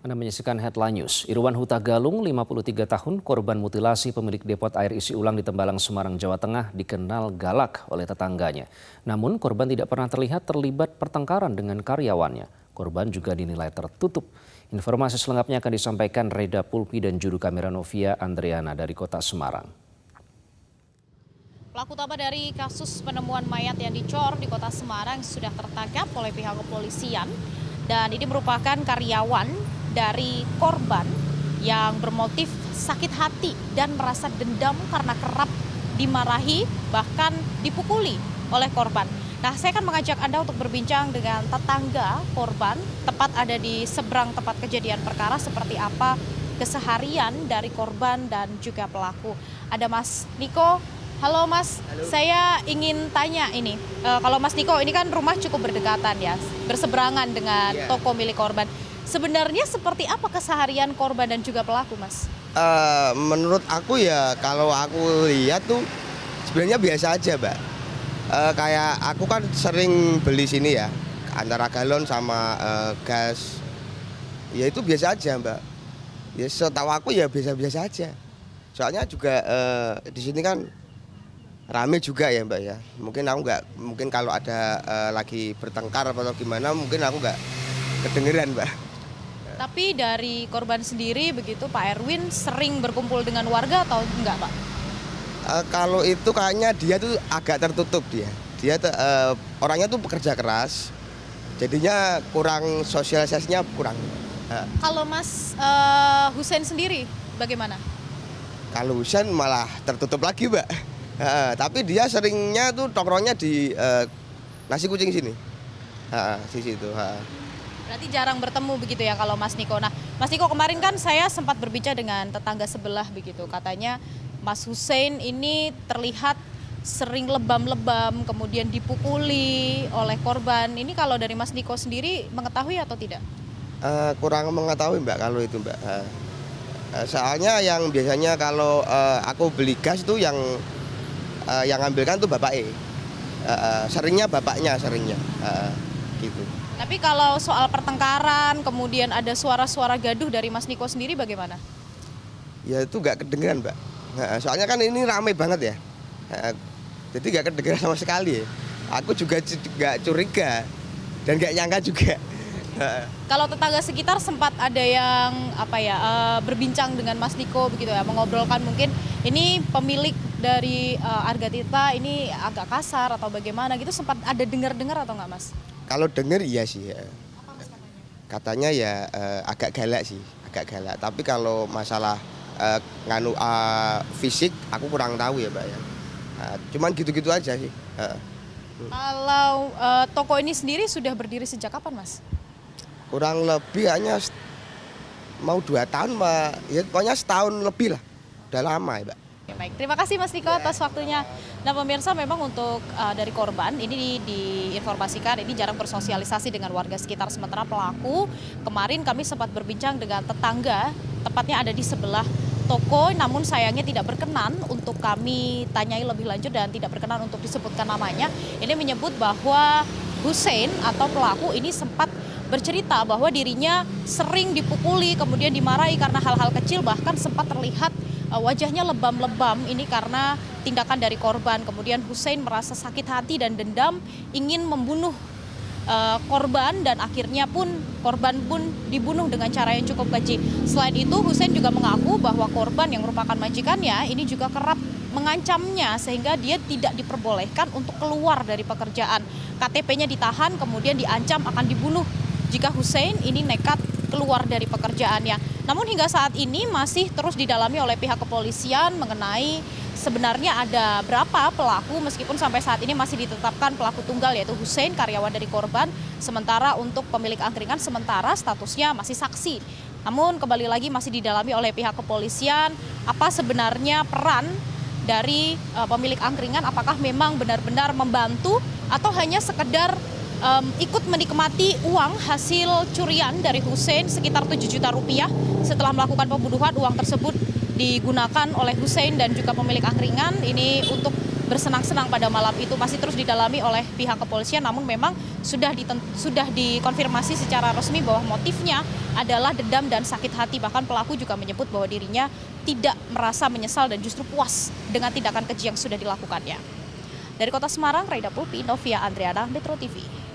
Anda menyaksikan Headline News. Irwan Huta Galung, 53 tahun, korban mutilasi pemilik depot air isi ulang di Tembalang, Semarang, Jawa Tengah, dikenal galak oleh tetangganya. Namun korban tidak pernah terlihat terlibat pertengkaran dengan karyawannya. Korban juga dinilai tertutup. Informasi selengkapnya akan disampaikan Reda Pulpi dan juru kamera Novia Andriana dari kota Semarang. Pelaku utama dari kasus penemuan mayat yang dicor di kota Semarang sudah tertangkap oleh pihak kepolisian. Dan ini merupakan karyawan dari korban yang bermotif sakit hati dan merasa dendam karena kerap dimarahi bahkan dipukuli oleh korban. Nah, saya akan mengajak Anda untuk berbincang dengan tetangga korban, tepat ada di seberang tempat kejadian perkara, seperti apa keseharian dari korban dan juga pelaku. Ada Mas Niko. Halo Mas, halo. Saya ingin tanya ini, kalau Mas Niko ini kan rumah cukup berdekatan ya, berseberangan dengan toko milik korban. Sebenarnya seperti apa keseharian korban dan juga pelaku, Mas? Menurut aku ya, kalau aku lihat tuh sebenarnya biasa aja, Mbak. Kayak aku kan sering beli sini ya, antara galon sama gas. Ya itu biasa aja, Mbak. Ya setahu aku ya biasa-biasa aja. Soalnya juga di sini kan rame juga ya, Mbak ya. Mungkin kalau ada lagi bertengkar atau gimana, mungkin aku nggak kedengeran, Mbak. Tapi dari korban sendiri begitu, Pak Erwin sering berkumpul dengan warga atau enggak, Pak? Kalau itu kayaknya dia tuh agak tertutup dia. Dia orangnya tuh pekerja keras, jadinya kurang sosialisasinya kurang. Kalau Mas Hussein sendiri bagaimana? Kalau Hussein malah tertutup lagi, Mbak. Tapi dia seringnya tuh tongkrongnya di nasi kucing sini, di situ. Berarti jarang bertemu begitu ya kalau Mas Niko. Nah, Mas Niko, kemarin kan saya sempat berbicara dengan tetangga sebelah begitu. Katanya Mas Hussein ini terlihat sering lebam-lebam, kemudian dipukuli oleh korban. Ini kalau dari Mas Niko sendiri mengetahui atau tidak? Kurang mengetahui, Mbak, kalau itu, Mbak. Soalnya yang biasanya kalau aku beli gas tuh yang ambilkan tuh bapaknya. Seringnya bapaknya, gitu. Tapi kalau soal pertengkaran, kemudian ada suara-suara gaduh dari Mas Niko sendiri bagaimana? Ya itu nggak kedengeran, Mbak. Soalnya kan ini ramai banget ya. Jadi nggak kedengeran sama sekali. Aku juga nggak curiga dan nggak nyangka juga. Kalau tetangga sekitar sempat ada yang berbincang dengan Mas Niko begitu ya, mengobrolkan mungkin ini pemilik dari Arga Tirta ini agak kasar atau bagaimana gitu, sempat ada dengar-dengar atau nggak, Mas? Kalau dengar iya sih ya. Katanya ya agak galak sih, agak galak. Tapi kalau masalah fisik aku kurang tahu ya, Mbak ya. Cuman gitu-gitu aja sih. Kalau toko ini sendiri sudah berdiri sejak kapan, Mas? Kurang lebih hanya mau 2 tahun, Mbak. Ya pokoknya setahun lebih lah. Udah lama ya, Mbak. Baik, terima kasih Mas Niko atas waktunya. Nah, pemirsa, memang untuk dari korban ini diinformasikan ini jarang bersosialisasi dengan warga sekitar, sementara pelaku kemarin kami sempat berbincang dengan tetangga, tepatnya ada di sebelah toko, namun sayangnya tidak berkenan untuk kami tanyai lebih lanjut dan tidak berkenan untuk disebutkan namanya. Ini menyebut bahwa Hussein atau pelaku ini sempat bercerita bahwa dirinya sering dipukuli, kemudian dimarahi karena hal-hal kecil, bahkan sempat terlihat wajahnya lebam-lebam ini karena tindakan dari korban. Kemudian Hussein merasa sakit hati dan dendam, ingin membunuh korban dan akhirnya korban pun dibunuh dengan cara yang cukup keji. Selain itu, Hussein juga mengaku bahwa korban yang merupakan majikannya ini juga kerap mengancamnya sehingga dia tidak diperbolehkan untuk keluar dari pekerjaan. KTP-nya ditahan, kemudian diancam akan dibunuh jika Hussein ini nekat keluar dari pekerjaannya. Namun hingga saat ini masih terus didalami oleh pihak kepolisian mengenai sebenarnya ada berapa pelaku, meskipun sampai saat ini masih ditetapkan pelaku tunggal yaitu Hussein, karyawan dari korban. Sementara untuk pemilik angkringan sementara statusnya masih saksi. Namun kembali lagi masih didalami oleh pihak kepolisian apa sebenarnya peran dari pemilik angkringan, apakah memang benar-benar membantu atau hanya sekedar ikut menikmati uang hasil curian dari Hussein sekitar 7 juta rupiah. Setelah melakukan pembunuhan, uang tersebut digunakan oleh Hussein dan juga pemilik angkringan ini untuk bersenang-senang pada malam itu masih terus didalami oleh pihak kepolisian, namun memang sudah dikonfirmasi secara resmi bahwa motifnya adalah dendam dan sakit hati. Bahkan pelaku juga menyebut bahwa dirinya tidak merasa menyesal dan justru puas dengan tindakan keji yang sudah dilakukannya. Dari Kota Semarang, Raida Pulpi, Novia Andriana, Metro TV.